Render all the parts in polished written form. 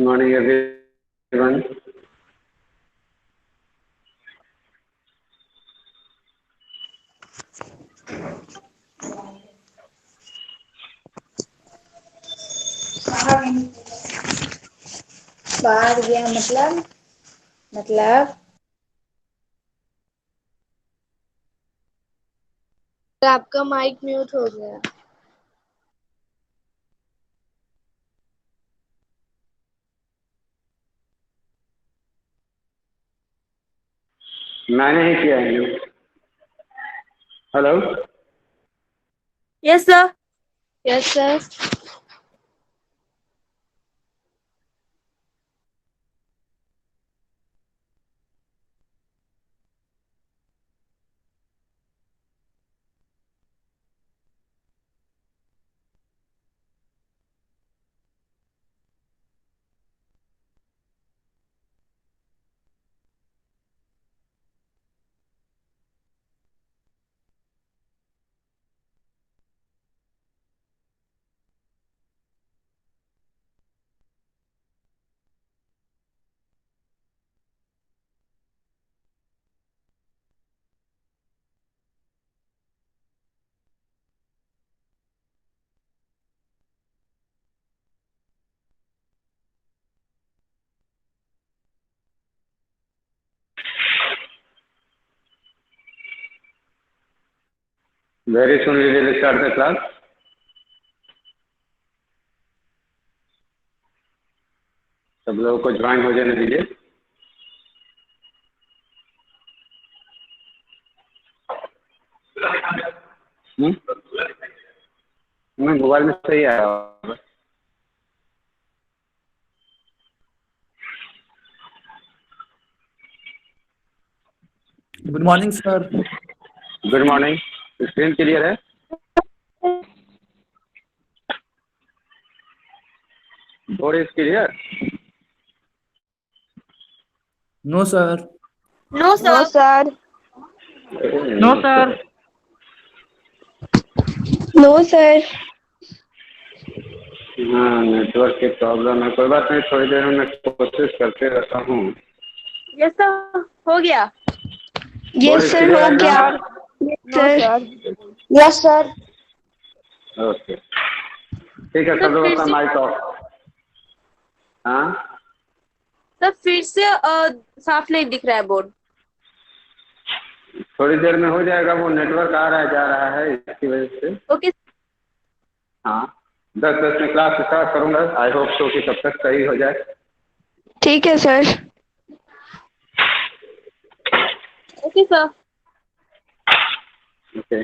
morning, everyone. बाहर गया मतलब आपका माइक म्यूट हो गया। मैंने ही किया है। Hello. Yes sir. Yes sir. Very soon we will start the class. सब लोगों को ज्वाइन हो जाने दीजिए। मोबाइल में सही आया होगा। Good morning sir. Good morning. Screen clear है? Board is clear? No sir. No no sir. Sir no sir. No sir. हाँ, नेटवर्क की प्रॉब्लम है। कोई बात नहीं, थोड़ी देर में मैं कोशिश करते रहता हूँ। यस सर, हो गया। Board yes is sir clear हो है ना? गया। No sir. Yes sir. Okay, ठीक है। सर सब लोग फिर अपना से माइक ऑफ। हाँ, सर फिर से साफ नहीं दिख रहा है बोर्ड। थोड़ी देर में हो जाएगा। वो नेटवर्क आ रहा है जा रहा है, इसकी वजह से। ओके। हाँ, 10 में क्लास स्टार्ट करूंगा। आई होप सो कि तब तक सही हो जाए। ठीक है sir. Okay sir. Okay.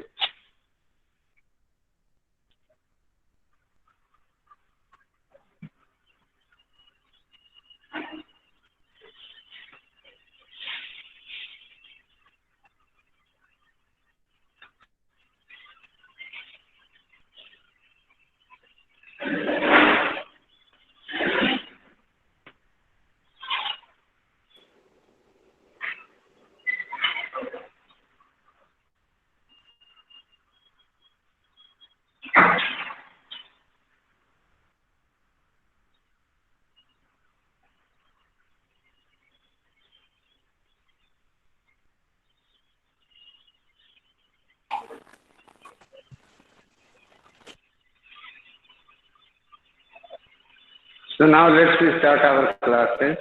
So now let's start our classes.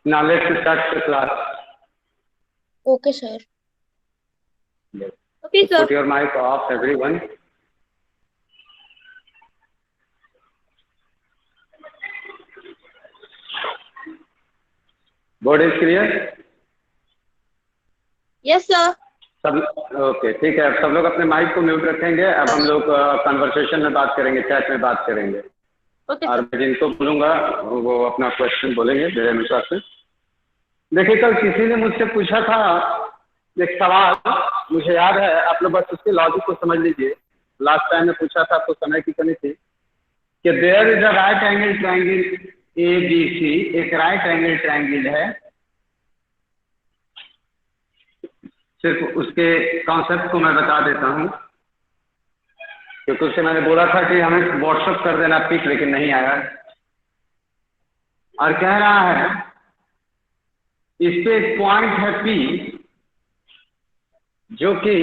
Now let's start the class. Okay, sir. Yes. Okay, sir. Put your mic off, everyone. Board is clear? Yes, sir. सब okay, ठीक है। अब सब लोग अपने mic को mute रखेंगे। अब हम लोग कन्वर्सेशन में बात करेंगे, चैट में बात करेंगे। Okay, और sir. मैं जिनको बोलूंगा वो अपना क्वेश्चन बोलेंगे मेरे अनुसार से। देखिए, कल किसी ने मुझसे पूछा था एक सवाल, मुझे याद है, आप लोग बस उसके लॉजिक को समझ लीजिए। लास्ट टाइम में पूछा था, आपको समय की कमी थी, कि there is a right angle triangle ABC, एक राइट एंगल ट्रायंगल है। सिर्फ उसके कॉन्सेप्ट को मैं बता देता हूँ, क्योंकि उससे मैंने बोला था कि हमें व्हाट्सएप कर देना पिक, लेकिन नहीं आया। और कह रहा है इस पे एक पॉइंट है P, जो कि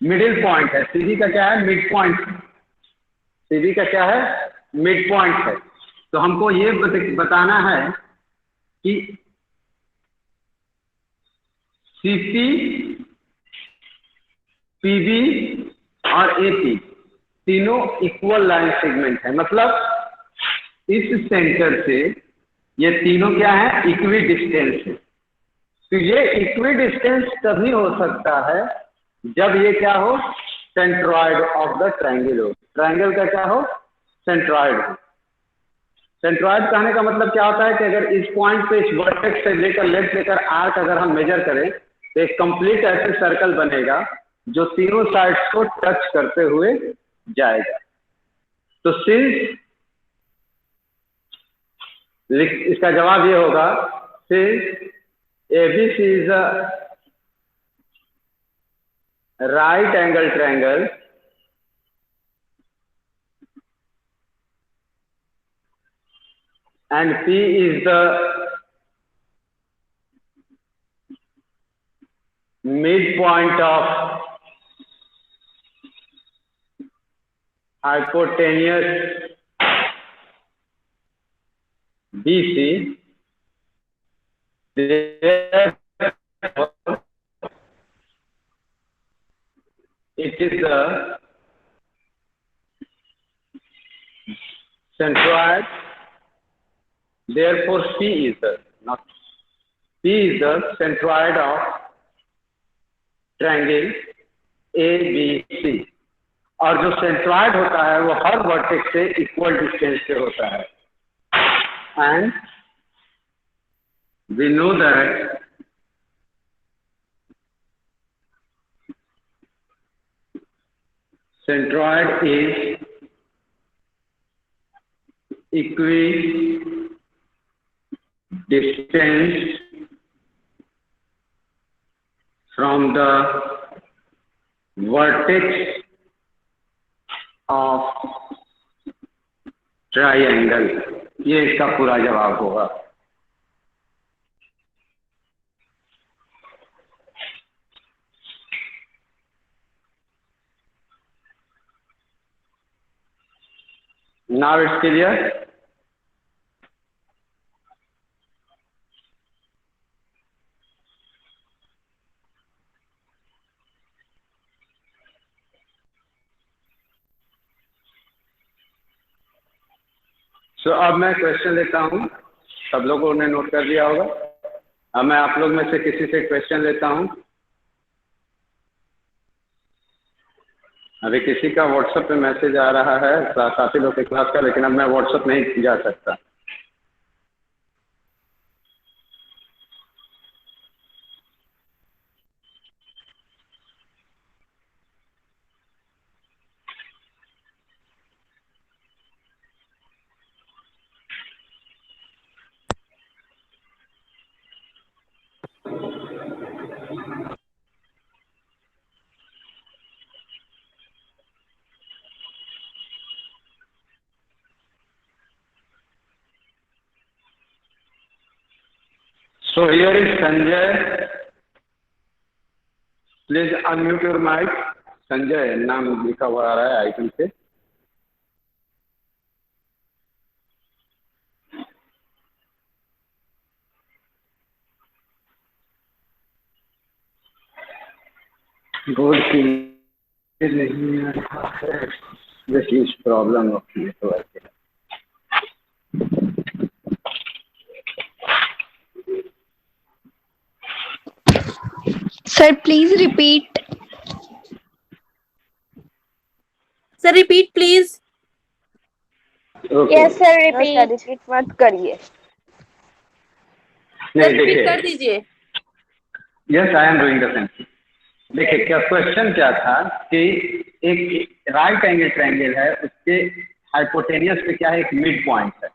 मिडिल पॉइंट है। सीधी का क्या है? Mid point. सीधी का क्या है? मिड पॉइंट है। तो हमको ये बताना है कि CP, PB और AP तीनों इक्वल लाइन सेगमेंट है। मतलब इस सेंटर से ये तीनों क्या है? इक्वी डिस्टेंस है। तो ये इक्वी डिस्टेंस तभी हो सकता है जब ये क्या हो? सेंट्रॉइड ऑफ द ट्रायंगल हो। ट्रायंगल का क्या हो? सेंट्रॉइड हो। सेंट्रॉइड कहने का मतलब क्या होता है कि अगर इस पॉइंट पे, इस वर्टेक्स से लेकर लेफ्ट लेकर आर्क अगर हम मेजर करें तो एक कंप्लीट ऐसे सर्कल बनेगा जो तीनों साइड्स को टच करते हुए जाएगा। तो सिंस, इसका जवाब ये होगा, since ABC is a right angle triangle and P is the midpoint of hypotenuse BC, therefore it is the centroid. Therefore P is the, not P is the centroid of triangle ABC। और जो centroid होता है वो हर vertex से equal distance पे होता है। And we know that centroid is equidistant from the vertex of triangle। ये इसका पूरा जवाब होगा। Now it's clear? So, अब मैं क्वेश्चन लेता हूँ। सब लोगों ने नोट कर लिया होगा। अब मैं आप लोग में से किसी से क्वेश्चन लेता हूँ। अभी किसी का व्हाट्सएप पे मैसेज आ रहा है साथी लोग के क्लास का, लेकिन अब मैं व्हाट्सएप नहीं जा सकता। So here is Sanjay. Please unmute your mic. Sanjay नाम लिखा हुआ आ रहा है आइकन पे। गोल की नहीं आ रहा है, this is problem of network. Sir, please repeat. Sir repeat please. Okay Yes, sir, sir repeat. Repeat मत करिए, सर नहीं रिपीट कर देखिए, दीजिए। Yes I am doing the same. देखिए क्या क्वेश्चन क्या था कि एक राइट एंगल ट्रायंगल है, उसके हाइपोटेनियस पे क्या है, एक मिड पॉइंट है।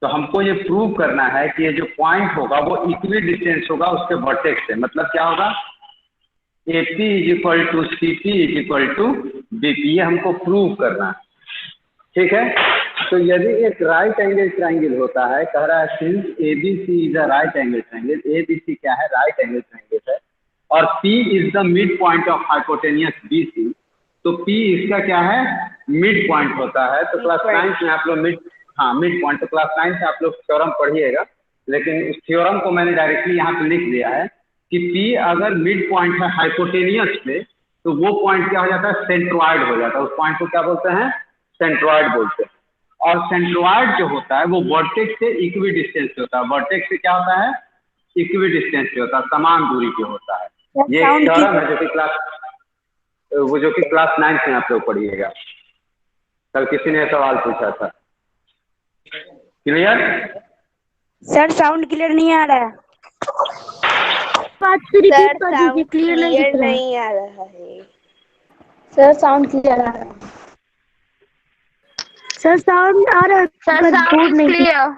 तो हमको ये प्रूव करना है कि ये जो पॉइंट होगा वो इक्वी डिस्टेंस होगा उसके वर्टेक्स से। मतलब क्या होगा, AP is equal to CP is equal to BP, ये हमको प्रूव करना है। ठीक है, तो यदि एक राइट एंगल ट्रायंगल होता है, कह रहा है since ABC is a right angle triangle, ABC क्या है, राइट एंगल ट्रायंगल है, और P is the mid point of hypotenuse BC, तो P इसका क्या है, मिड पॉइंट होता है। तो क्लास 9 में आप लोग मिड पॉइंट, तो क्लास 9 से आप लोग थ्योरम पढ़िएगा, लेकिन उस थ्योरम को मैंने डायरेक्टली यहाँ पे लिख दिया है कि P अगर मिड पॉइंट है हाइपोटेनियस पे, तो वो पॉइंट क्या हो जाता है, सेंट्रॉइड हो जाता है। उस पॉइंट को क्या बोलते हैं, सेंट्रॉइड बोलते हैं। और सेंट्रॉइड जो होता है वो वर्टेक्स से इक्वी डिस्टेंस पे होता है। वर्टेक्स से क्या होता है, इक्वी डिस्टेंस पे होता है, समान दूरी पे होता है। ये एक थ्योरम है जो कि क्लास 9 में आप लोग पढ़िएगा। कल किसी ने सवाल पूछा था, क्लियर? सर साउंड क्लियर नहीं आ रहा है। बात से सर रिपीट कर दीजिए, साउंड क्लियर नहीं दिख क्लियर रहा है। नहीं आ रहा है। सर साउंड क्लियर आ रहा है। सर साउंड आ रहा है सर पर साउंड बोर्ड इज नहीं दिख क्लियर।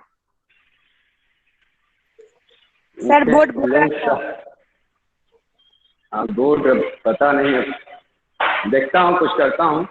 सर बोर्ड घूम रहा है। हाँ बोर्ड पता नहीं है, देखता हूँ, कुछ करता हूँ।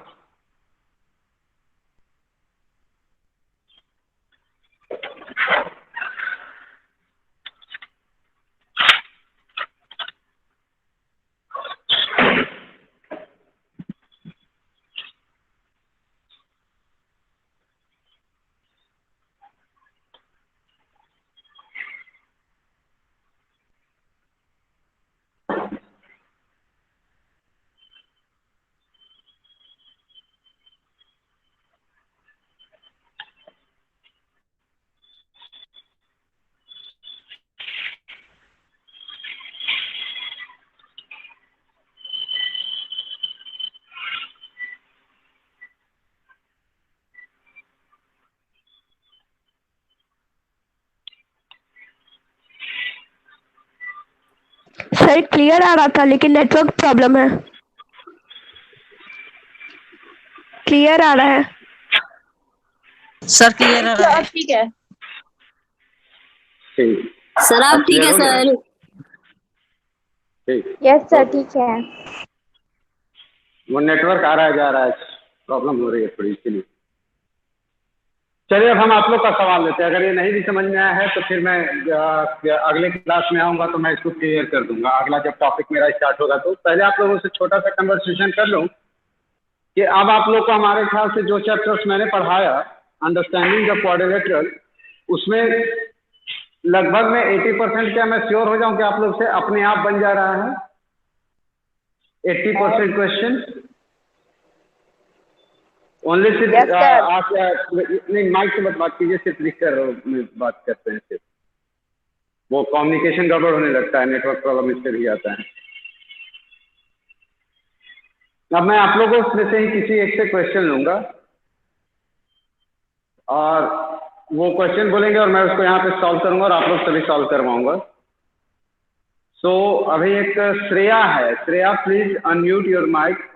सर क्लियर आ रहा था लेकिन नेटवर्क प्रॉब्लम है। क्लियर आ रहा है। सर क्लियर आ रहा है। ठीक है ठीक, सर, अब अब ठीक क्लियर है हो गया? सर। ठीक, यस सर ओके। ठीक है। वो नेटवर्क आ रहा है जा रहा है, प्रॉब्लम हो रही है थोड़ी, इसलिए। चलिए अब हम आप लोग का सवाल लेते हैं। अगर ये नहीं भी समझ में आया है तो फिर मैं अगले क्लास में आऊँगा तो मैं इसको क्लियर कर दूंगा। अगला जब टॉपिक मेरा स्टार्ट होगा तो पहले आप लोगों से छोटा सा कन्वर्सेशन कर लूँ कि अब आप लोग को हमारे ख्याल से जो चैप्टर्स मैंने पढ़ाया, अंडरस्टैंडिंग द क्वाड्रिलेटरल, उसमें लगभग मैं 80% क्या मैं श्योर हो जाऊं कि आप लोग से अपने आप बन जा रहा है 80% क्वेश्चन। ओनली सिर्फ Yes, sir. आप नहीं, माइक से मत बात कीजिए, सिर्फ लिख कर बात करते हैं, सिर्फ वो कम्युनिकेशन गड़बड़ होने लगता है, नेटवर्क प्रॉब्लम इससे भी आता है। अब मैं आप लोगों में से ही किसी एक से क्वेश्चन लूंगा और वो क्वेश्चन बोलेंगे और मैं उसको यहाँ पे सॉल्व करूंगा और आप लोग सभी सॉल्व करवाऊंगा। सो अभी एक श्रेया है, Shreya please unmute your mic.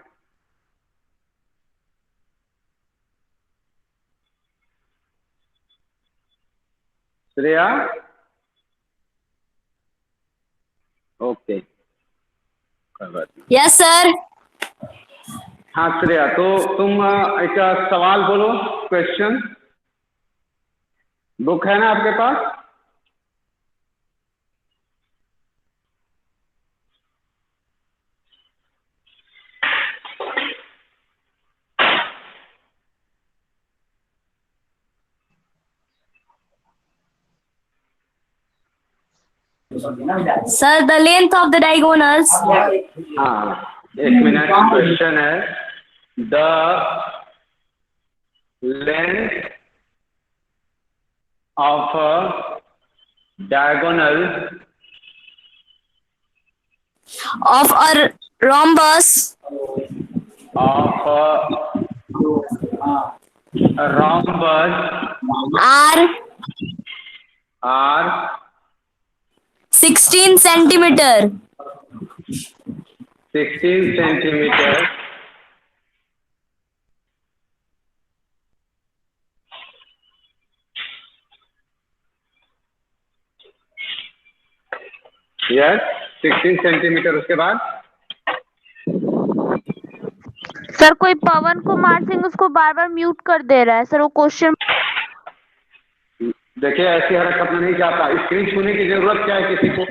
Shreya, okay, yes sir. हाँ श्रेया, तो तुम एक सवाल बोलो, क्वेश्चन। बुक है ना आपके पास? Sir, the length of the diagonals. हाँ, एक मिनट, क्वेश्चन है the length of a diagonal of a rhombus of a rhombus are are 16 centimeter. 16 centimeter yes 16 centimetre. उसके बाद सर कोई पवन कुमार सिंह उसको बार बार म्यूट कर दे रहा है सर, वो क्वेश्चन। देखिए ऐसी हरकत में नहीं जाता, स्क्रीन छूने की जरूरत क्या है किसी को।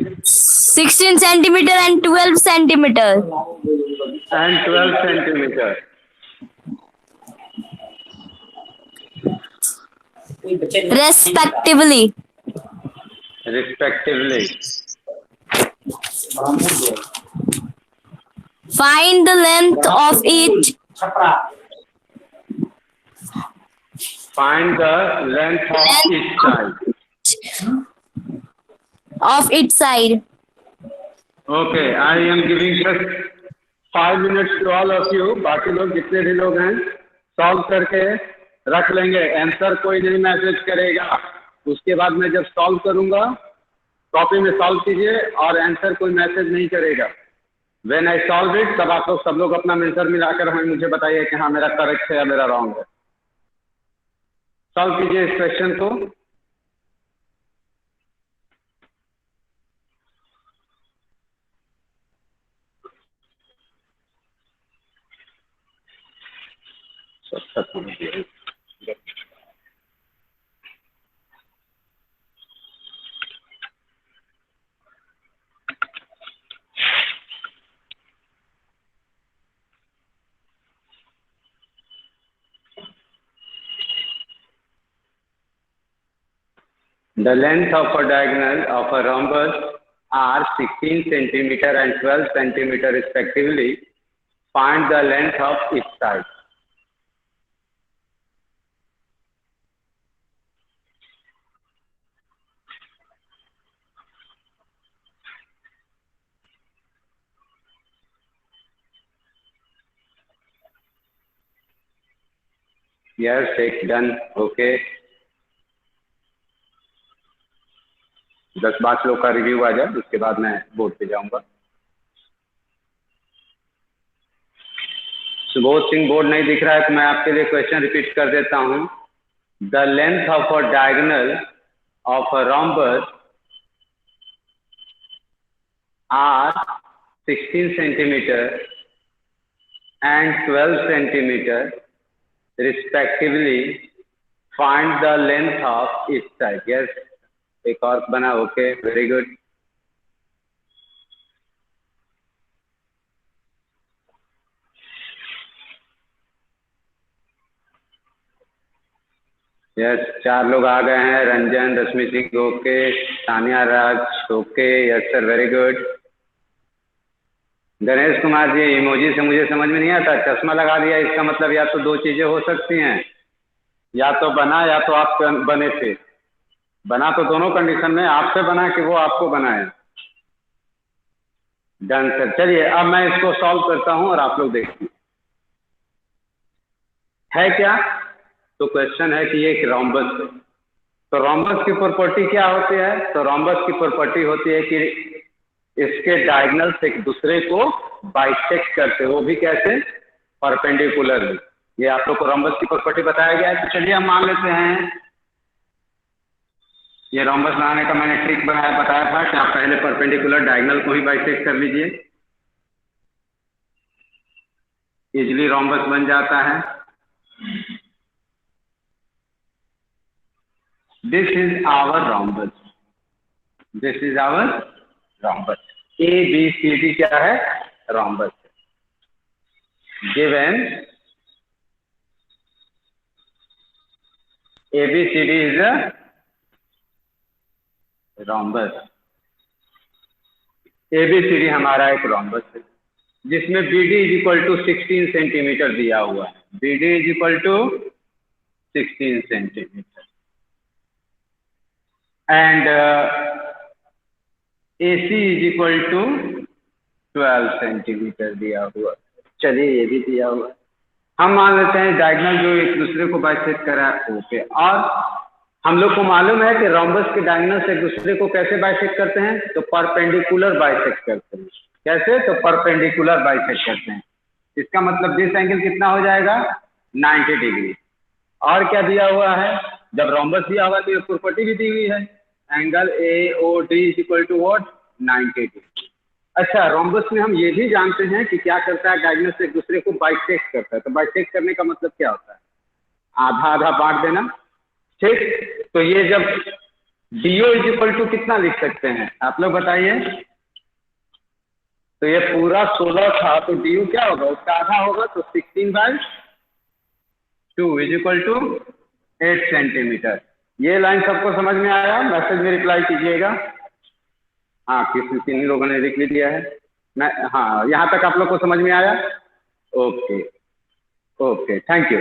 16 centimeter and 12 centimeter and 12 centimetre respectively. Respectively. Find the length of each find the length of each side. side. Okay, I am giving just 5 minutes to all of you. बाकी लोग जितने भी लोग हैं सॉल्व करके रख लेंगे। आंसर कोई नहीं मैसेज करेगा। उसके बाद मैं जब सॉल्व करूंगा कॉपी में सॉल्व कीजिए और आंसर कोई मैसेज नहीं करेगा। व्हेन आई सॉल्व इट तब आप लोग सब लोग अपना आंसर मिलाकर हमें मुझे बताइए कि हाँ मेरा करेक्ट है या मेरा रॉन्ग है। सॉल्व कीजिए इस क्वेश्चन को। सब खत्म हो गया। The length of a diagonal of a rhombus are 16 centimeter and 12 centimeter respectively. Find the length of each side. Yes, it's done. Okay. 10-5 लोग का रिव्यू आ जाए उसके बाद मैं बोर्ड पे जाऊंगा। सुबोध सिंह बोर्ड नहीं दिख रहा है तो मैं आपके लिए क्वेश्चन रिपीट कर देता हूँ। The length of a diagonal of a rhombus are 16 centimeter and 12 centimeter respectively. Find the length of each side. Yes, एक और बना। Okay, very good. यस, 4 लोग आ गए हैं। Ranjan, Rashmi Singh okay, Tania Raj okay. Yes sir, very good. Ganesh Kumar ji, emoji से मुझे समझ में नहीं आता, चश्मा लगा दिया। इसका मतलब या तो 2 चीजें हो सकती हैं, या तो बना या तो आप बने थे। बना तो दोनों कंडीशन में आपसे बना कि वो आपको बनाए। Done sir. चलिए अब मैं इसको सॉल्व करता हूं और आप लोग देखिए है क्या। तो क्वेश्चन है कि ये एक रोम्बस है। तो रोम्बस की प्रॉपर्टी क्या होती है? तो रोम्बस की प्रॉपर्टी होती है कि इसके डायगोनल्स एक दूसरे को बाइसेक्ट करते, वो भी कैसे? परपेंडिकुलरली। ये आप लोग को रोम्बस की प्रॉपर्टी बताया गया है। तो चलिए हम मान लेते हैं ये रोम्बस बनाने का मैंने ट्रिक बताया था कि आप पहले परपेंडिकुलर डायगोनल को ही बाइसेक्ट कर लीजिए, इजिली रोम्बस बन जाता है। This is our rhombus, this is our rhombus. A B C D क्या है? Rhombus. Given A B C D is a rhombus. A B C D हमारा एक रोम्बस है। जिसमें BD is equal to 16 centimetre दिया हुआ है। BD is equal to 16 centimetre and AC is equal to 12 centimetre दिया हुआ। चलिए ये भी दिया हुआ। हम मान लेते हैं डायगोनल जो एक दूसरे को बाइसेक्ट करा है ओके। और हम लोग को मालूम है कि रोम्बस के डायगोनल एक दूसरे को कैसे बाइसेक्ट करते हैं, तो परपेंडिकुलर बाइसेक्ट करते हैं। कैसे? तो परपेंडिकुलर बाइसेक्ट करते हैं। इसका मतलब दिस एंगल कितना हो जाएगा 90 डिग्री। और क्या दिया हुआ है, जब रोम्बस दिया हुआ तो ये प्रॉपर्टी भी दी हुई है, angle AOD is equal to what 90 degree. अच्छा, रोम्बस में हम ये भी जानते हैं कि क्या करता है, डायगोनल से एक दूसरे को बाइसेक्ट करता है। तो बाइसेक्ट करने का मतलब क्या होता है, आधा आधा बांट देना, ठीक। तो ये जब DO इज इक्वल टू कितना लिख सकते हैं आप लोग बताइए। तो ये पूरा 16 था तो DO क्या होगा, उसका आधा होगा, तो 16/2 इज इक्वल टू 8 सेंटीमीटर। ये लाइन सबको समझ में आया? मैसेज में रिप्लाई कीजिएगा। हाँ, किन लोगों ने लिख भी दिया है। मैं हाँ, यहाँ तक आप लोग को समझ में आया? Okay okay, thank you.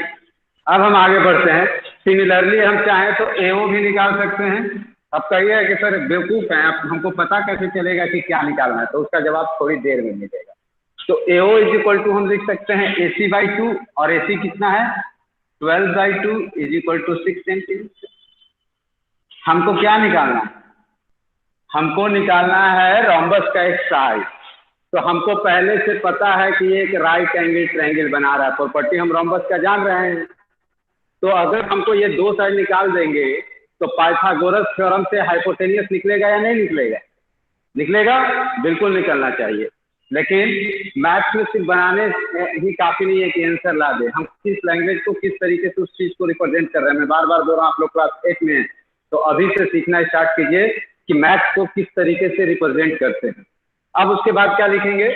अब हम आगे बढ़ते हैं। सिमिलरली हम चाहें तो AO भी निकाल सकते हैं। अब कहिए कि सर बेवकूफ़ हैं आप, हमको पता कैसे चलेगा कि क्या निकालना है, तो उसका जवाब थोड़ी देर में मिलेगा। तो AO इज इक्वल टू हम लिख सकते हैं AC/2 और AC कितना है 12/2 इज इक्वल टू 6 सेंटीमीटर। हमको क्या निकालना है, हमको निकालना है रोम्बस का एक साइड। तो हमको पहले से पता है कि एक राइट एंगल ट्रायंगल बना रहा है, प्रॉपर्टी हम रोम्बस का जान रहे हैं। तो अगर हमको ये दो साइड निकाल देंगे तो पाइथागोरस थ्योरम से हाइपोटेनियस निकलेगा या नहीं निकलेगा? निकलेगा, बिल्कुल निकलना चाहिए। लेकिन मैथ्स में सिर्फ बनाने ही काफी नहीं है कि आंसर ला दे। हम किस लैंग्वेज को किस तरीके से उस चीज को रिप्रेजेंट कर रहे हैं, मैं बार बार बोल रहा हूँ, आप लोग क्लास 8 में हैं तो अभी से सीखना स्टार्ट कीजिए कि मैथ्स को किस तरीके से रिप्रेजेंट करते हैं। अब उसके बाद क्या लिखेंगे,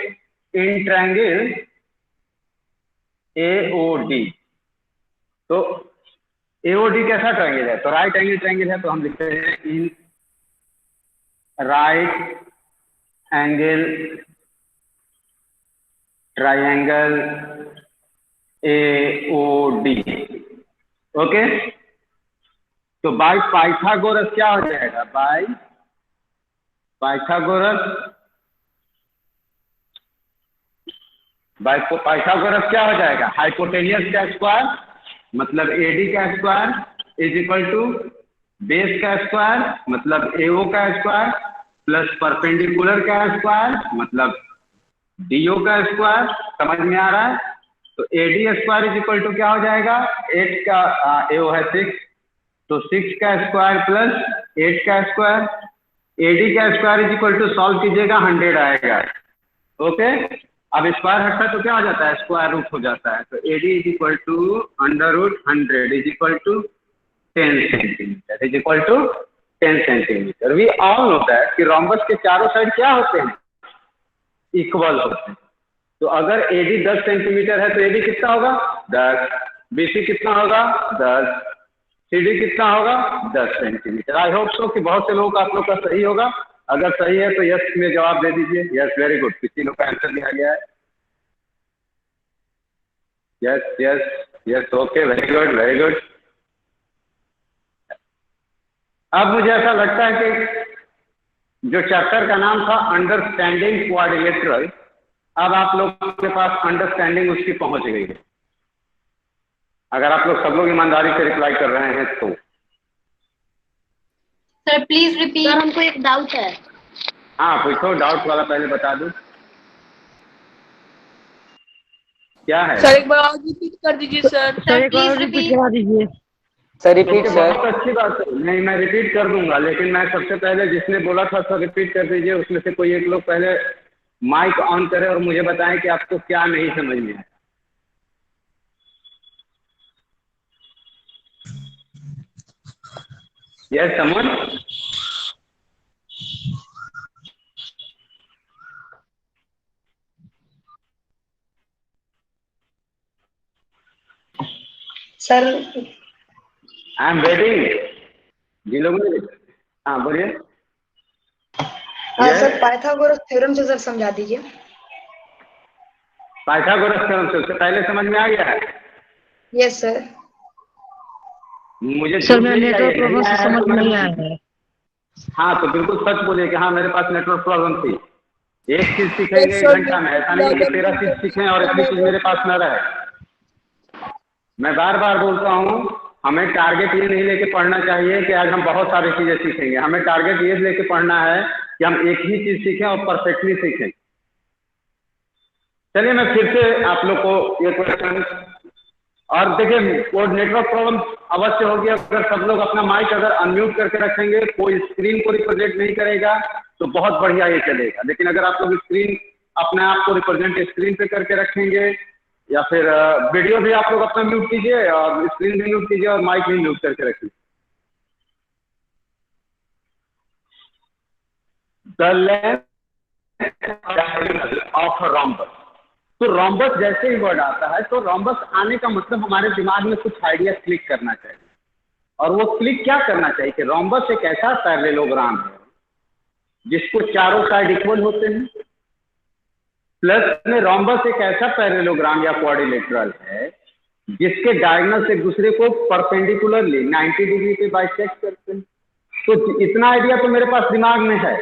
इन ट्रायंगल AOD। तो AOD कैसा ट्रायंगल है, तो राइट एंगल ट्रायंगल है, तो हम लिखते हैं in right angle triangle AOD। Okay, तो बाय पाइथागोरस क्या हो जाएगा, बाय पाइथागोरस क्या हो जाएगा, हाइपोटेनियस का स्क्वायर मतलब AD का square is equal to base का स्क्वायर मतलब AO का स्क्वायर प्लस परपेंडिकुलर का स्क्वायर मतलब DO का स्क्वायर। समझ में आ रहा है? तो AD square is equal to क्या हो जाएगा, 8 का AO है 6, तो 6 का स्क्वायर प्लस 8 का स्क्वायर। AD का square is equal to solve कीजिएगा 100 आएगा। ओके, अब स्क्वायर हटता है तो क्या हो जाता है, स्क्वायर रूट हो जाता है। तो AD is equal to √100 is equal to 10 centimetre is equal to 10 centimetre. We all know that कि रोम्बस के चारों साइड क्या होते हैं, इक्वल होते हैं। तो अगर AD 10 सेंटीमीटर है तो AD कितना होगा 10, BC कितना होगा 10, CD कितना होगा 10 सेंटीमीटर। आई होप सो कि बहुत से लोगों का आप लोग का सही होगा। अगर सही है तो यस में जवाब दे दीजिए। यस, वेरी गुड, किसी लोग का आंसर दिया गया है। Yes yes yes, okay, very good very good. अब मुझे ऐसा लगता है कि जो चैप्टर का नाम था अंडरस्टैंडिंग क्वाड्रिलेटरल, अब आप लोगों के पास अंडरस्टैंडिंग उसकी पहुंच गई है, अगर आप लोग सब लोग ईमानदारी से रिप्लाई कर रहे हैं तो। Sir please repeat. सर हमको एक डाउट है। हाँ पूछो, डाउट वाला पहले बता दूं क्या है। सर एक बार और रिपीट कर दीजिए सर। सर प्लीज रिपीट करा दीजिए। Sir repeat okay, sir. बहुत अच्छी बात है। नहीं, मैं रिपीट कर दूंगा, लेकिन मैं सबसे पहले जिसने बोला था सर रिपीट कर दीजिए, उसमें से कोई एक लोग पहले माइक ऑन करे और मुझे बताएं कि आपको क्या नहीं समझ में आया। Yes Saman, sir I am waiting. जिन लोगों ने, हाँ बोलिए। हाँ सर, पाइथागोरस थ्योरम से सर समझा दीजिए। पाइथागोरस थ्योरम से उससे पहले समझ में आ गया है? Yes sir. मुझे सर झूठ मेरा नहीं नेटवर्क चाहिए, नहीं प्रॉब्लम से आया समझ तो नहीं मैं आया है। हाँ तो बिल्कुल सच बोलिए कि हाँ मेरे पास नेटवर्क प्रॉब्लम थी। एक चीज सीखेंगे यस एक सर, घंटा में, ऐसा नहीं है कि 13 चीज सीखें और इतनी चीज मेरे पास न रहे। मैं बार बार बोलता हूँ, हमें टारगेट ये नहीं लेके पढ़ना चाहिए कि आज हम बहुत सारी चीजें सीखेंगे। हमें टारगेट ये लेके पढ़ना है कि हम एक ही चीज सीखें और परफेक्टली सीखें। चलिए मैं फिर से आप लोग को ये क्वेश्चन, और देखिए वो नेटवर्क प्रॉब्लम अवश्य होगी अगर सब लोग अपना माइक अगर अनम्यूट करके रखेंगे, कोई स्क्रीन को रिप्रेजेंट नहीं करेगा तो बहुत बढ़िया ये चलेगा। लेकिन अगर आप लोग स्क्रीन अपने आप को रिप्रेजेंट स्क्रीन पे करके रखेंगे या फिर वीडियो भी आप लोग अपना म्यूट कीजिए और स्क्रीन भी म्यूट कीजिए और माइक भी म्यूट करके रखिए। The length of rhombus. तो रोम्बस जैसे ही वर्ड आता है तो रोम्बस आने का मतलब हमारे दिमाग में कुछ आइडिया क्लिक करना चाहिए। और वो क्लिक क्या करना चाहिए कि रोम्बस एक ऐसा पैरेललोग्राम है जिसको चारों साइड इक्वल होते हैं, प्लस में रोम्बस एक ऐसा पैरेललोग्राम या क्वाड्रिलेटरल है जिसके डायगोनल से एक दूसरे को परपेंडिकुलरली 90 डिग्री पे बाइसेक्ट करते हैं। तो इतना आइडिया तो मेरे पास दिमाग में है।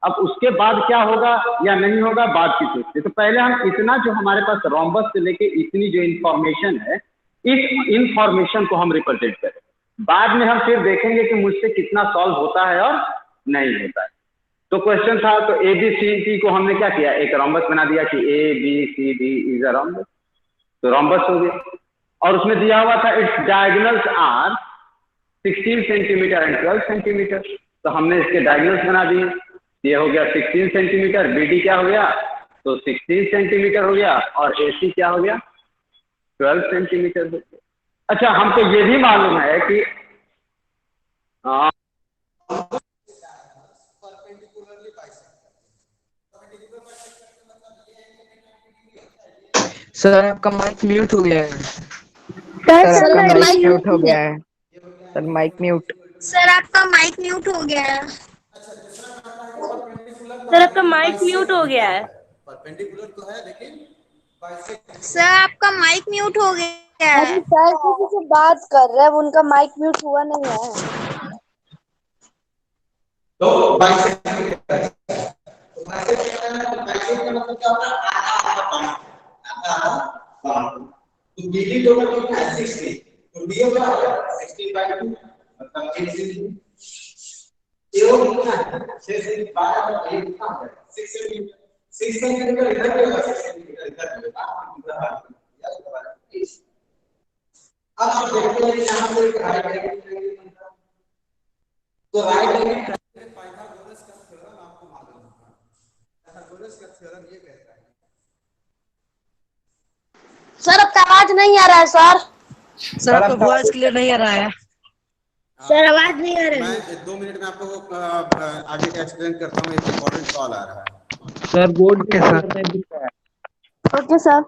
अब उसके बाद क्या होगा या नहीं होगा बात की सोचते। तो पहले हम इतना जो हमारे पास रोम्बस से लेके इतनी जो इंफॉर्मेशन है, इस इंफॉर्मेशन को हम रिप्रेजेंट करें। बाद में हम फिर देखेंगे कि मुझसे कितना सॉल्व होता है और नहीं होता है। तो क्वेश्चन था तो ए बी सी डी को हमने क्या किया, एक रोम्बस बना दिया कि A B C D is a rhombus, तो रोम्बस हो गया। और उसमें दिया हुआ था its diagonals are 16 centimetre and 12 centimetre, तो हमने इसके डायगोनल्स बना दिए। ये हो गया 16 सेंटीमीटर, बी डी क्या हो गया, तो 16 सेंटीमीटर हो गया, और ए सी क्या हो गया, 12 सेंटीमीटर हो गया। अच्छा हमको ये भी मालूम है कि सर आपका माइक म्यूट हो गया है। सर सर आपका सर माइक म्यूट हो गया है। Sir mic mute. सर आपका माइक म्यूट हो गया है। सर आपका माइक म्यूट हो गया है। सर आपका माइक म्यूट हो गया अभी है। सर किसी से बात कर रहे हैं, उनका माइक म्यूट हुआ नहीं है। सर आपका आवाज नहीं आ रहा है सर। सर आपका वॉइस क्लियर नहीं आ रहा है। सर आवाज नहीं आ रही। मैं 2 मिनट में आप लोगों को आगे का एक्सप्लेन करता हूँ। एक इम्पोर्टेंट कॉल आ रहा है। Sir board okay sir.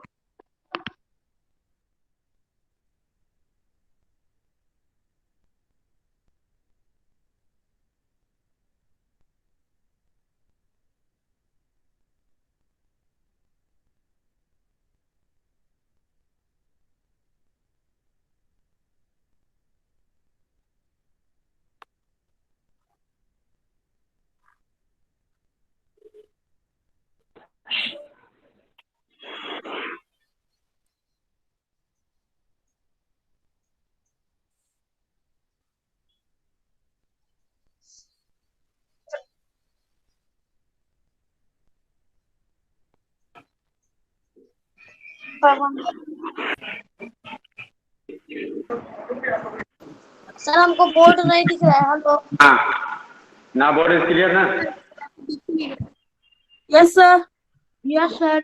Sir हमको बोर्ड नहीं दिख रहा है। हेलो। हाँ ना, बोर्ड इज क्लियर ना। Yes sir. Yes sir.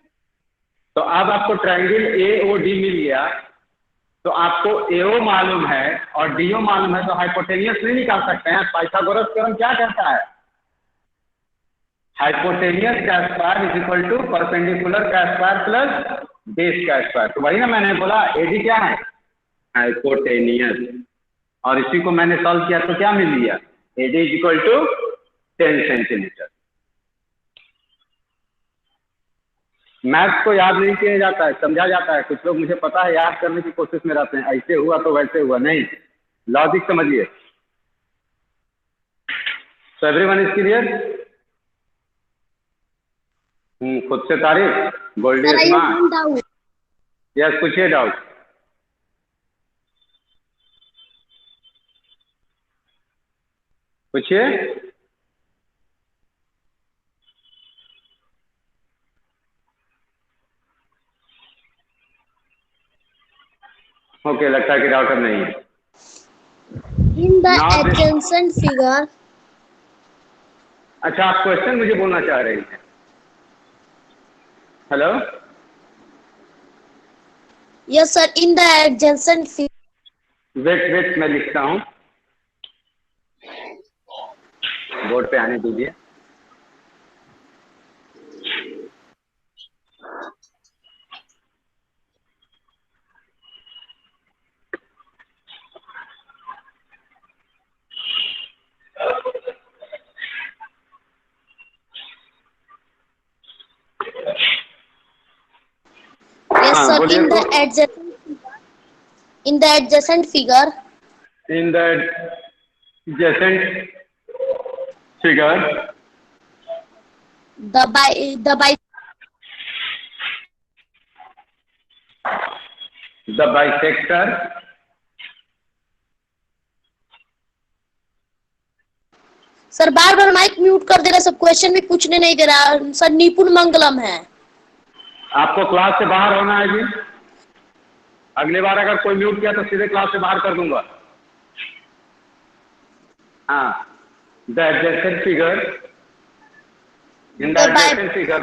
तो अब आपको ट्रायंगल ए ओ डी मिल गया, तो आपको एओ मालूम है और डीओ मालूम है, तो हाइपोटेनियस नहीं निकाल सकते हैं। पाइथागोरस थ्योरम क्या कहता है, हाइपोटेनियस का square is equal to perpendicular का स्क्वायर प्लस बेस का स्क्वायर। तो वही ना मैंने बोला, एडी क्या है, हाइपोटेनियस। और इसी को मैंने सॉल्व किया तो क्या मिल गया, AD is equal to 10 centimetre. Maths को याद नहीं किया जाता है, समझा जाता है। कुछ लोग मुझे पता है याद करने की कोशिश में रहते हैं, ऐसे हुआ तो वैसे हुआ, नहीं, लॉजिक समझिए। So everyone is clear? खुद से तारीफ, गोल्डी स्मार्ट। यस, पूछिए डाउट। पूछिए। ओके, लगता है कि डाउट नहीं है। In the Now this- adjacent figure, अच्छा, आप क्वेश्चन मुझे बोलना चाह रहे हैं? Hello? yes sir, in the adjacent figure, wait मैं लिखता हूँ, बोर्ड पे आने दीजिए। yes हाँ, sir, बोलिए in the तो। adjacent figure, in the adjacent figure, the the bisector sir बार बार माइक म्यूट कर दे रहा, सब क्वेश्चन भी पूछने नहीं दे रहा सर। निपुण मंगलम है। आपको क्लास से बाहर होना है जी। अगली बार अगर कोई म्यूट किया तो सीधे क्लास से बाहर कर दूंगा। हाँ, the adjacent figure, in the adjacent figure,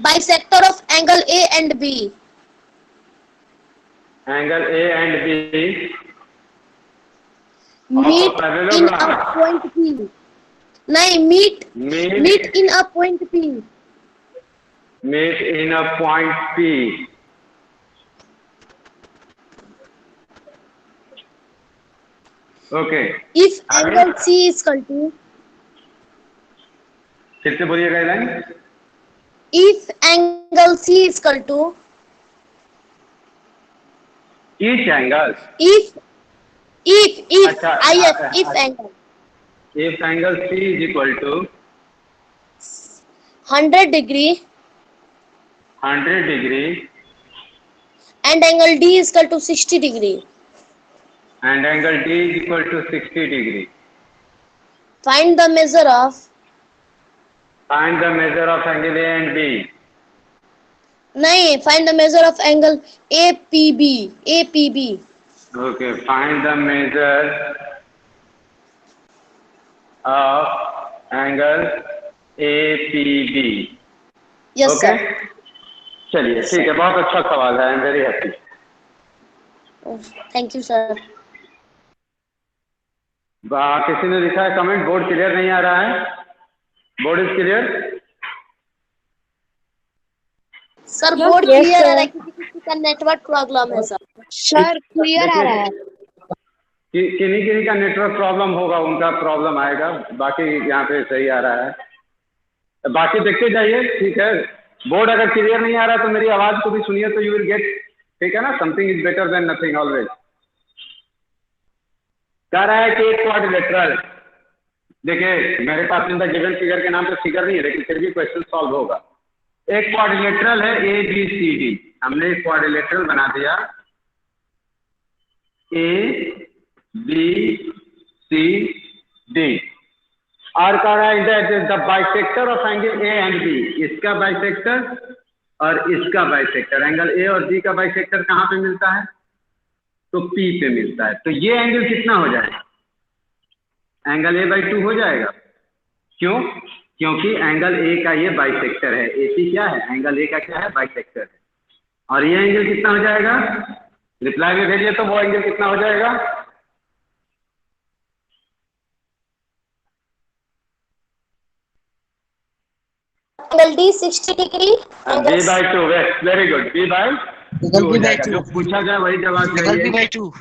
bisector of angle A and B, angle A and B meet parallelogram. in a point P. नहीं, meet in a point P. meet in a point P. Okay. If angle C is equal to, फिर से बोलिएगा line. if angle C is equal to, each angle, if अच्छा, if angle if angle C is equal to 100 degree 100 degree and angle D is equal to 60 degree, and angle D is equal to 60 degree, find the measure of angle A and B. नहीं, find the measure of angle APB. Okay, find the measure of angle APB. Yes Okay? sir. चलिए, ठीक है, बहुत अच्छा सवाल है, I am very happy. Thank you sir. किसी ने लिखा है कमेंट, बोर्ड क्लियर नहीं आ रहा है। Board is clear? Sir board clear आ रहा है, किसी का नेटवर्क प्रॉब्लम है सर। सर क्लियर आ रहा है। किन्हीं का नेटवर्क प्रॉब्लम होगा, उनका प्रॉब्लम आएगा, बाकी यहाँ पे सही आ रहा है। बाकी देखते जाइए, ठीक है। बोर्ड अगर क्लियर नहीं आ रहा है तो मेरी आवाज को भी सुनिए, तो यू विल गेट, ठीक है ना। Something is better than nothing always. कह रहा है कि एक क्वाड्रिलेटरल, देखिए मेरे पास इन द गिवन फिगर के नाम पे फिगर नहीं है, लेकिन फिर भी क्वेश्चन सॉल्व होगा। एक क्वाड्रिलेटरल है ए बी सी डी, हमने एक क्वाड्रिलेटरल बना दिया ए बी सी डी, और कह रहा है the bisector of angle A and B, इसका बाइसेक्टर और इसका बाइसेक्टर, एंगल ए और बी का बाइसेक्टर कहाँ पे मिलता है? तो पी पे मिलता है। तो ये एंगल कितना हो जाएगा? एंगल a/2 हो जाएगा। क्यों? क्योंकि एंगल ए का ये बाइसेक्टर है। एसी क्या है? एंगल ए का क्या है? बाइसेक्टर है। और ये एंगल कितना हो जाएगा? रिप्लाई में भेजिए तो वो एंगल कितना हो जाएगा? Angle D 60 degree, b/2, very good, b/2 हो जाएगा। जो पूछा जाए वही जवाब चाहिए। b/2।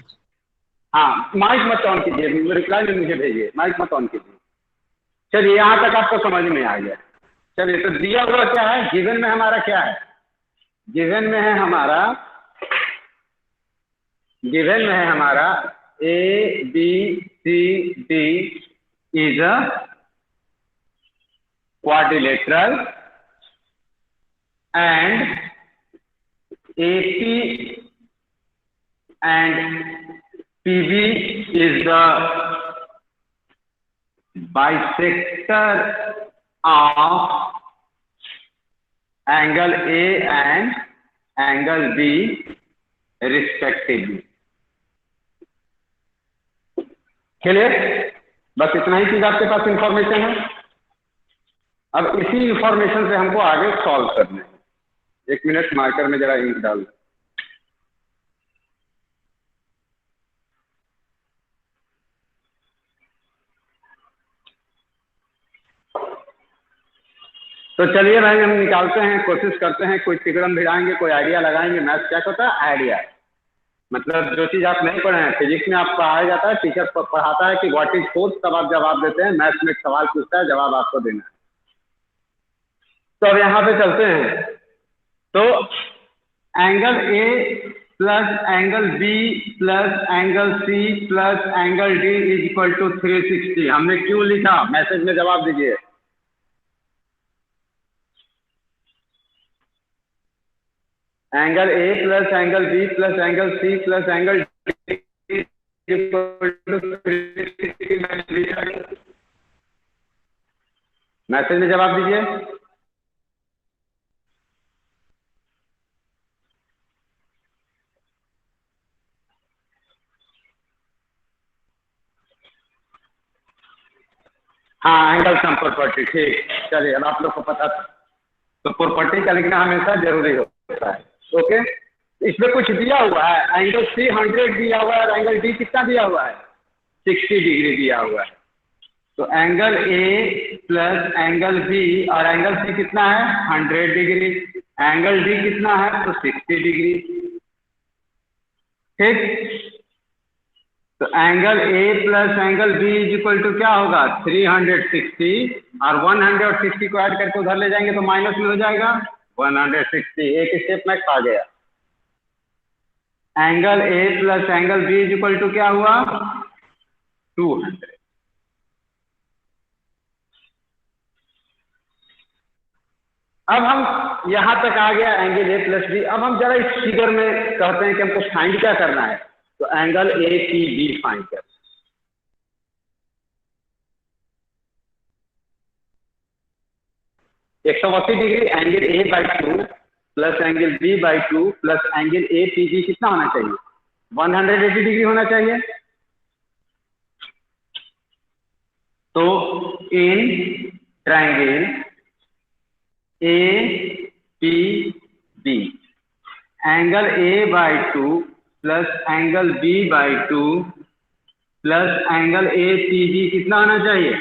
हाँ, माइक मत ऑन कीजिए, रिप्लाई में मुझे भेजिए, माइक मत ऑन कीजिए। चलिए, यहाँ तक आपको समझ में आ गया। चलिए, तो दिया हुआ क्या है, गिवन में हमारा क्या है, गिवन में है हमारा A B C D is a quadrilateral and AP and PB is the bisector of angle A and angle B respectively. Clear? बस इतना ही चीज आपके पास इंफॉर्मेशन है। अब इसी इंफॉर्मेशन से हमको आगे सॉल्व करना है। एक मिनट, मार्कर में जरा इंक डाल। तो चलिए भाई, हम निकालते हैं, कोशिश करते हैं, कोई तिकड़म भिड़ाएंगे, कोई आइडिया लगाएंगे। मैथ्स क्या होता है, आइडिया, मतलब जो चीज आप नहीं पढ़े हैं, फिजिक्स में आप पढ़ाया जाता है, टीचर पढ़ाता है कि व्हाट इज फोर्स, तब आप जवाब देते हैं। मैथ्स में एक सवाल पूछता है, जवाब आपको देना है। तो अब यहाँ पे चलते हैं। तो angle A plus angle B plus angle C plus angle D is equal to 360। हमने क्यों लिखा, मैसेज में जवाब दीजिए। Angle A plus angle B plus angle C plus angle D equal to 360। Message में जवाब दीजिए। हाँ, एंगल सम प्रॉपर्टी, ठीक। चलिए, अब आप लोग को पता था, तो प्रॉपर्टी का लिखना हमेशा जरूरी होता है। ओके, इसमें कुछ दिया हुआ है, एंगल सी 100 दिया हुआ है और एंगल डी कितना दिया हुआ है, 60 डिग्री दिया हुआ है। तो angle A plus angle B और एंगल सी कितना है, 100 डिग्री, एंगल डी कितना है, तो 60 डिग्री। ठीक, तो angle A plus angle B is equal to क्या होगा, 360, और 160 को ऐड करके उधर ले जाएंगे तो माइनस में हो जाएगा 160। एक स्टेप में खा गया। Angle A plus angle B is equal to क्या हुआ, 200। अब हम यहां तक आ गया एंगल ए प्लस बी। अब हम जरा इस फिगर में कहते हैं कि हमको फाइंड क्या करना है, तो angle A P B find करना है। 180 degree angle A by 2 plus angle B by 2 plus angle A P B कितना होना चाहिए, 180 डिग्री होना चाहिए। तो in triangle A P B angle A by 2 plus angle B by 2 plus angle A P B कितना होना चाहिए,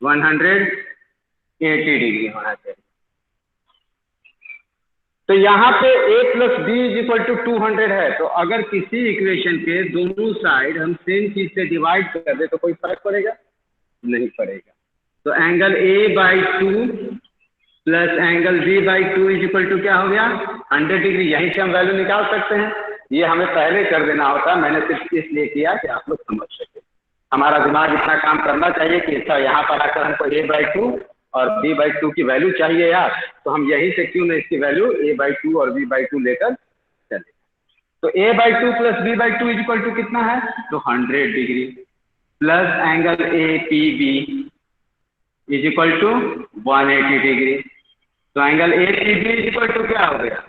180 degree होना चाहिए। तो यहाँ पे a plus B is equal to 200 है। तो अगर किसी इक्वेशन के दोनों साइड हम सेम चीज से डिवाइड कर दे तो कोई फर्क पड़ेगा, नहीं पड़ेगा। तो angle a by 2 plus angle b by 2 is equal to क्या हो गया, 100 डिग्री। यहीं से हम वैल्यू निकाल सकते हैं। ये हमें पहले कर देना होता, मैंने सिर्फ इसलिए किया कि आप लोग समझ सके। हमारा दिमाग इतना काम करना चाहिए कि यहाँ पर आकर हमको a बाई 2 और b बाई 2 की वैल्यू चाहिए यार, तो हम यहीं से क्यों ना इसकी वैल्यू a बाई 2 और b बाई 2 लेकर चले। तो a by 2 plus b by 2 is equal to कितना है, तो 100 degree plus angle A P B is equal to 180 degree. तो angle A P B is equal to क्या हो गया,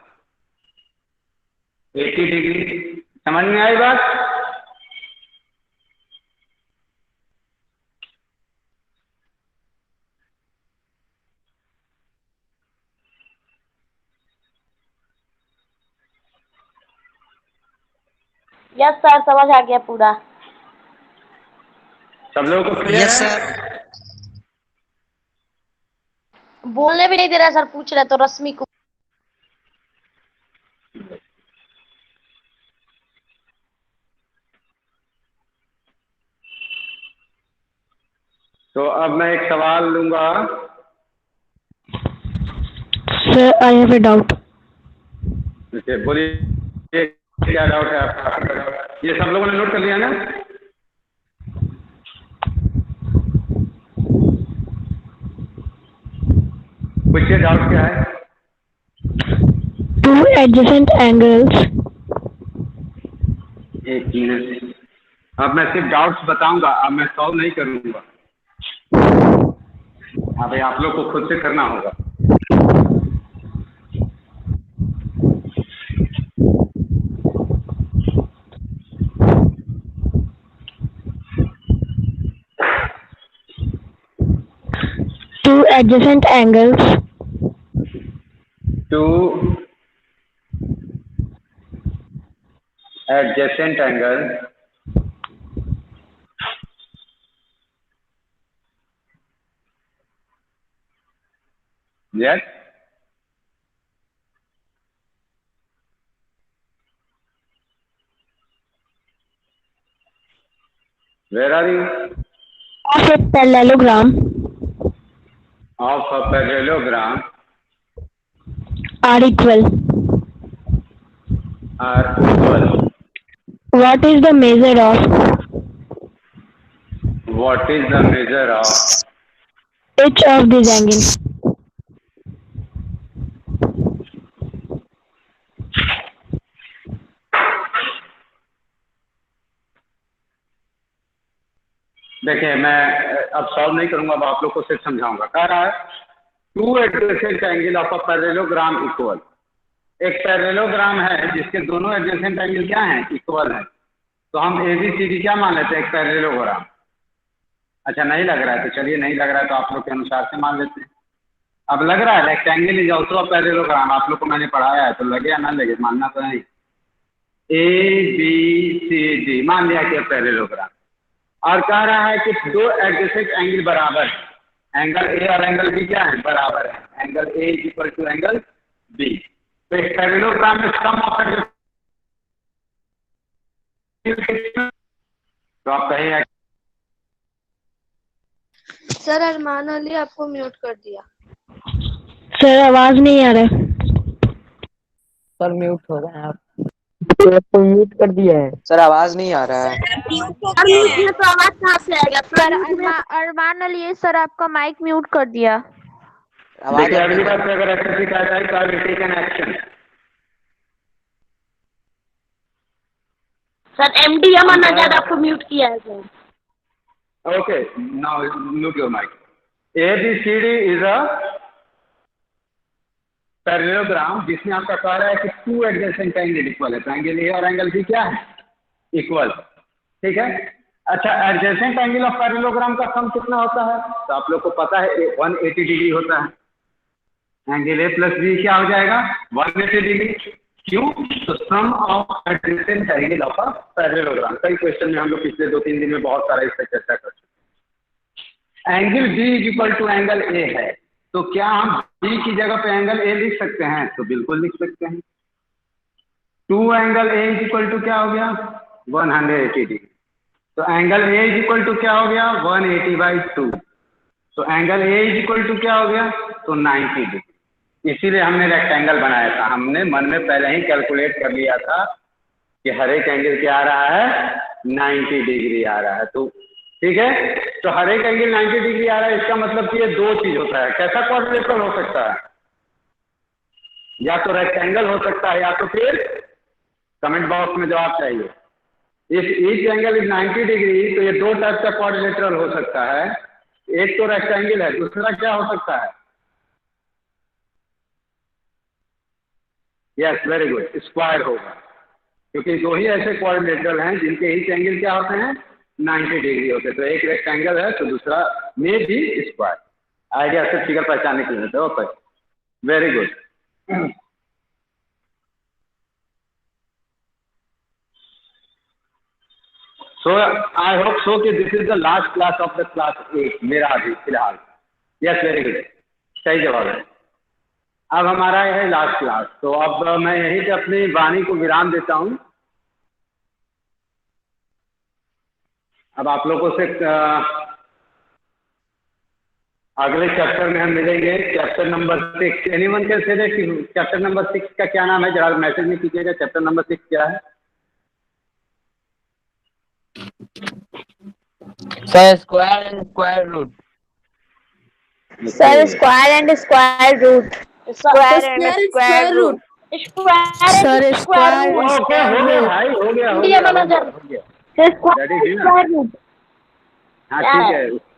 80 डिग्री। समझ में आई बात? यस सर, समझ आ गया पूरा। सब लोगों को क्लियर यस है? सर। बोलने भी नहीं दे रहा सर, पूछ रहे तो रश्मि को। तो अब मैं एक सवाल लूंगा Sir, I have a doubt. बोलिए क्या डाउट है आपका? ये सब लोगों ने नोट कर लिया ना? पूछिए डाउट क्या है? Two adjacent angles. एक मिनट, अब मैं सिर्फ डाउट्स बताऊंगा, अब मैं सॉल्व नहीं करूंगा। अभी आप लोग को खुद से करना होगा। Two adjacent angles. Two adjacent angles yes where are you Of a parallelogram of a parallelogram are equal. are equal. What is the measure of What is the measure of each of these angles? देखिए मैं अब solve नहीं करूंगा, अब आप लोग को सिर्फ समझाऊंगा। कह रहा है two adjacent angle of a parallelogram equal. एक पैरेललोग्राम है जिसके दोनों एडजेसेंट एंगल क्या हैं? इक्वल है। तो हम ABCD क्या मान लेते हैं? एक पैरेललोग्राम। अच्छा नहीं लग रहा है तो चलिए, नहीं लग रहा है तो आप लोग के अनुसार से मान लेते हैं। अब लग रहा है rectangle is also a parallelogram. आप लोग को मैंने पढ़ाया है तो लगे या ना लगे, मानना तो नहीं। ABCD मान लिया कि पैरेललोग्राम, और कह रहा है कि दो एडजेसेंट एंगल बराबर है। एंगल A और एंगल B क्या है? बराबर है। Angle A is equal to angle B। तो एक पैरेललोग्राम में सम ऑफ तो आप कहेंगे सर अरमान अली आपको म्यूट कर दिया। सर आवाज नहीं आ रहा है। सर म्यूट हो गए हैं आप। आपको म्यूट कर दिया है सर, आवाज नहीं आ रहा है। और म्यूट में तो आवाज कहाँ से आएगा? सर अरमान अली सर आपका माइक म्यूट कर दिया। देखिए अगली बार से अगर ऐसा शिकायत आई तो I will take an action. Sir MD Aman Azad आपको म्यूट किया है sir. Okay, now mute your mic. ABCD is a parallelogram जिसमें आपका कह रहा है कि टू एडजेसेंट एंगल इक्वल है। तो एंगल A और एंगल B क्या है? इक्वल। ठीक है। अच्छा, एडजेसेंट एंगल ऑफ पैरेललोग्राम का सम कितना होता है? तो आप लोग को पता है 180 डिग्री होता है। एंगल A प्लस B क्या हो जाएगा? 180 डिग्री। क्यों? तो sum of adjacent angle of a parallelogram. कई क्वेश्चन में हम लोग पिछले 2-3 दिन में बहुत सारा इस पर चर्चा कर चुके हैं। Angle B is equal to angle A है, तो क्या हम B की जगह पे एंगल A लिख सकते हैं? तो बिल्कुल लिख सकते हैं। 2 angle A is equal to क्या हो गया? 180 डिग्री। तो angle A is equal to क्या हो गया? 180/2। तो angle A is equal to क्या हो गया? तो 90 डिग्री। इसीलिए हमने रेक्टेंगल बनाया था। हमने मन में पहले ही कैलकुलेट कर लिया था कि हर एक एंगल क्या आ रहा है? 90 डिग्री आ रहा है। तो ठीक है, तो हर एक एंगल 90 डिग्री आ रहा है, इसका मतलब कि ये दो चीज होता है। कैसा क्वाड्रिलेटरल हो सकता है? या तो रेक्टेंगल हो सकता है, या तो फिर कमेंट बॉक्स में जवाब चाहिए। If each angle is 90 degree तो ये दो टाइप का क्वाड्रिलेटरल हो सकता है। एक तो रेक्टेंगल है, दूसरा क्या हो सकता है? यस, वेरी गुड, स्क्वायर होगा। क्योंकि दो ही ऐसे क्वाड्रिलेटरल हैं जिनके ईच एंगल क्या होते हैं? 90 डिग्री होते हैं। तो एक रेक्टेंगल है तो दूसरा में भी स्क्वायर। आइडिया से फिगर पहचानने के लिए होता है। Okay, very good. So I hope so कि this is the last class of the class 8 मेरा अभी फिलहाल। यस, वेरी गुड, सही जवाब है। अब हमारा है लास्ट क्लास, तो अब मैं यहीं पे अपनी वाणी को विराम देता हूं। अब आप लोगों से अगले चैप्टर में हम मिलेंगे, chapter number 6। Anyone can say कि चैप्टर नंबर 6 का क्या नाम है? जरा मैसेज में कीजिएगा, चैप्टर नंबर 6 क्या है? Sir square and square root. Sir square and square root. Square and square root. Sir square okay, हो गया भाई, हो गया, हो इंडिया गया, हो मैनेजर। गया। Square That is square root. हाँ ठीक है।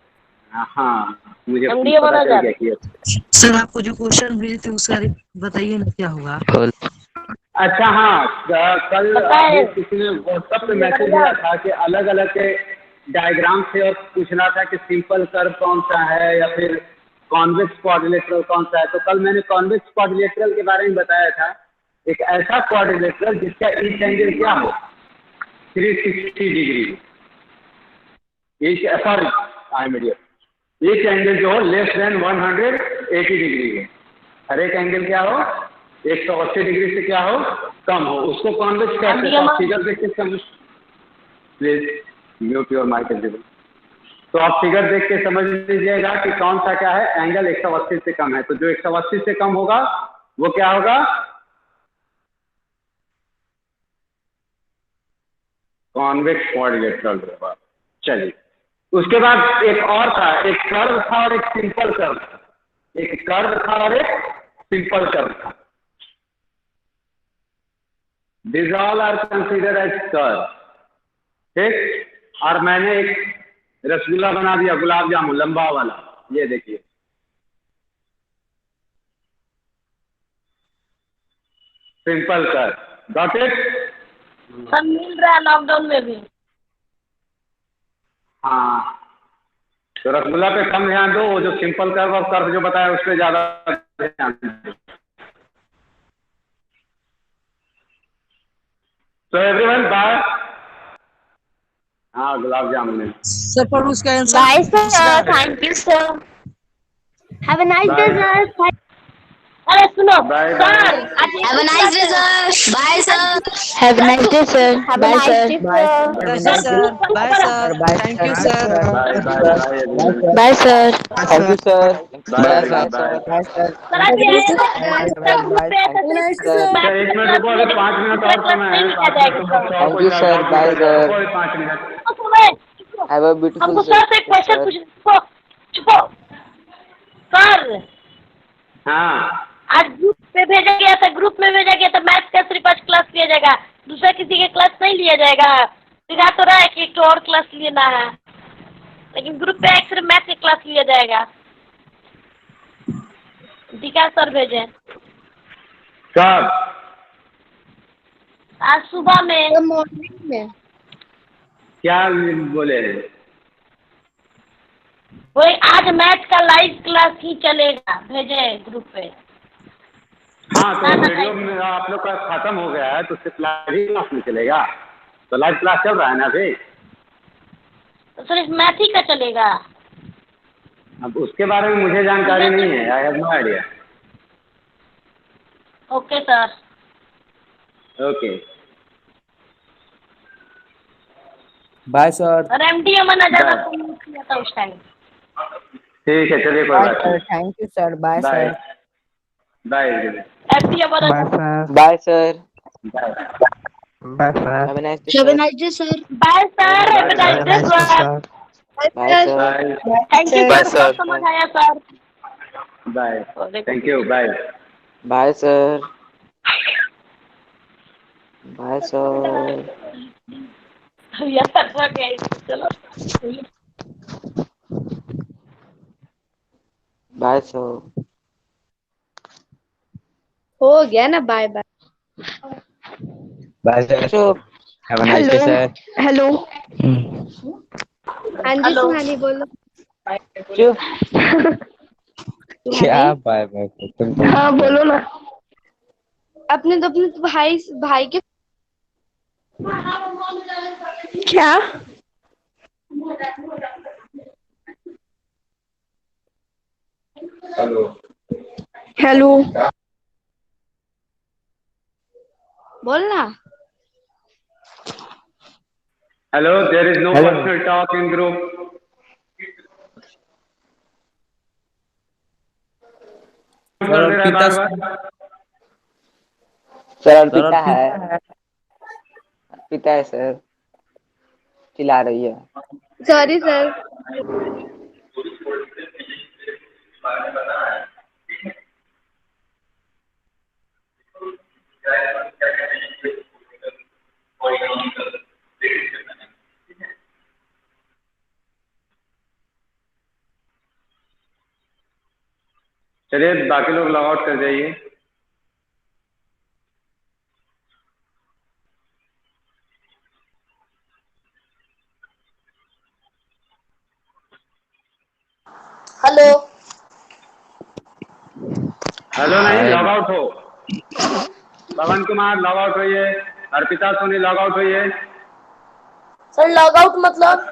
हाँ, मुझे MDA पता चल मैनेजर। गया कि सर आपको जो क्वेश्चन भेजे थे उसका बताइए ना क्या होगा। अच्छा हाँ, कल बताएं। अभी किसी ने व्हाट्सएप पे मैसेज दिया था कि अलग अलग के डायग्राम से और पूछना था कि सिंपल कर्व कौन सा है या फिर कॉन्वेक्स क्वाड्रिलेटरल कौन सा है। तो कल मैंने कॉन्वेक्स क्वाड्रिलेटरल के बारे में बताया था, एक ऐसा क्वाड्रिलेटरल जिसका ईच एंगल क्या हो 360 degree. Sorry, I am idiot. Each angle जो हो लेस देन 180 डिग्री है। हर एक एंगल क्या हो 180 डिग्री से क्या हो कम हो, उसको कॉन्वेक्स कहते हैं। आप फिगर देख के समझ, please mute your mic everyone. तो आप फिगर देख के समझ लीजिएगा कि कौन सा क्या है, एंगल 180 से कम है। तो जो 180 से कम होगा वो क्या होगा, कॉन्वेक्स क्वाड्रिलेटरल होगा। चलिए, उसके बाद एक और था, एक कर्व था और एक सिंपल कर्व था। एक कर्व था और एक सिंपल कर्व था। These all are considered as curve, ठीक। और मैंने एक रसगुल्ला बना दिया, गुलाब जामुन लंबा वाला, ये देखिए। Simple curve, got it? Sir मिल रहा है लॉकडाउन में भी। हाँ, तो रसगुल्ला पे कम ध्यान दो, वो जो सिंपल कर्व और कर्व जो बताया उस पर ज्यादा ध्यान दो। तो एवरीवन बाय। हाँ, गुलाब जामुन। सर पर उसका answer bye sir, thank you sir. Have a nice day sir. अरे सुनो बाय सर, बाय। आज have a nice day sir. Bye sir. Have a nice day sir. Bye sir. Sir sir bye sir, thank you sir. Bye bye bye everyone. Bye sir. Thank you sir. Bye bye bye bye. Sir आज ये group पे ऐसा sir 1 minute रुको, अभी 5 minute और समय है। 5 minute तुम लोग और Thank कोई you, sir. काम Bye, कर जाओ, sir. रुको अभी 5 मिनट। हैव अ ब्यूटीफुल हमको सर से एक क्वेश्चन पूछना। चुपो चुपो सर, हाँ, आज ग्रुप पे भेजा गया था, ग्रुप में भेजा गया था मैथ का सिर्फ आज क्लास लिया जाएगा, दूसरा किसी के क्लास नहीं लिया जाएगा। दिखा तो रहा है कि एक और क्लास लेना है, लेकिन ग्रुप पे एक सिर्फ मैथ की क्लास लिया जाएगा। दिखा सर भेजे कब? आज सुबह में। मॉर्निंग में। क्या बोले? वही आज मैथ का लाइव क्लास ही चलेगा, भेजे ग्रुप पे। हाँ, तो वीडियो में आप लोग का खत्म हो गया है तो सिर्फ लाइव ही क्लास में चलेगा। तो लाइव क्लास चल रहा है ना अभी? तो सिर्फ मैथ ही का चलेगा। अब उसके बारे में मुझे जानकारी नहीं है, I have no idea. Okay sir. Okay bye sir. और एमडीए मना ज्यादा किया था उस टाइम। ठीक है, चलिए कोई बात नहीं। Thank you sir. Bye bye sir. Bye MDA मना bye sir. Bye. Have a nice day have a sir. Nice day sir. Bye sir. Have a nice day sir. Bye sir. Bye thank you sir, सब समझ आया sir. Bye, thank you, bye. Bye sir. Bye sir. चलो bye sir. हो गया ना, bye bye. Bye sir. Have a nice day sir. Hello. हाँ जी सुहानी बोलो। क्या बाय बाय तुम तो। हाँ बोलो ना। अपने भाई भाई के क्या? हेलो। बोलना। Hello, there is no personal talk in group. कर दे रहा है बार बार। सर अर्पिता है, अर्पिता है सर, चिल्ला रही है। Sorry sir. चलिए बाकी लोग लॉग आउट कर जाइए। हेलो। हेलो नहीं, लॉग आउट हो। पवन कुमार लॉग आउट होइए, अर्पिता सोनी लॉग आउट होइए। सर लॉग आउट मतलब?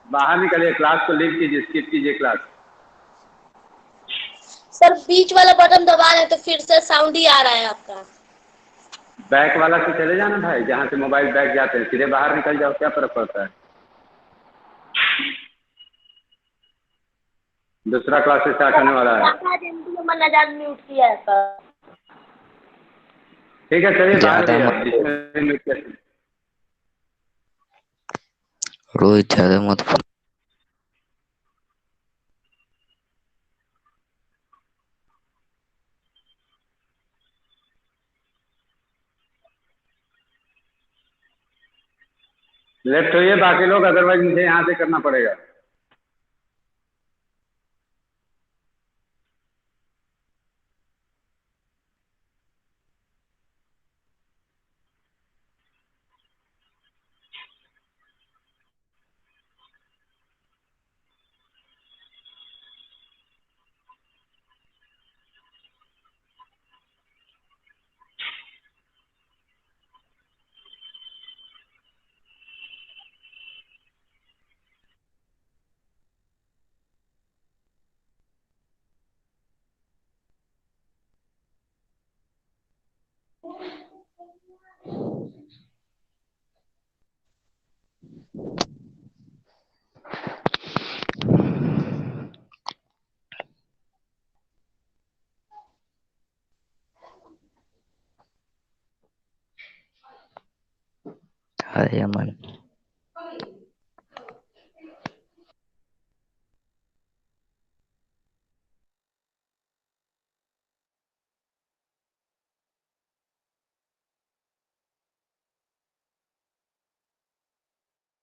बाहर निकलिए, क्लास को लीव कीजिए, स्किप कीजिए क्लास। सर बीच वाला बटन दबा रहे तो फिर से साउंड ही आ रहा है आपका। बैक वाला से चले जाना भाई, जहाँ से मोबाइल बैक जाते हैं, सीधे बाहर निकल जाओ, क्या फर्क पड़ता है। दूसरा क्लास स्टार्ट होने वाला है। म्यूट किया है सर। ठीक है चलिए बाहर भैया। रोहित ज्यादा मत बोल। लेफ्ट होइए बाकी लोग, अदरवाइज मुझे यहाँ से करना पड़ेगा। अरे अमन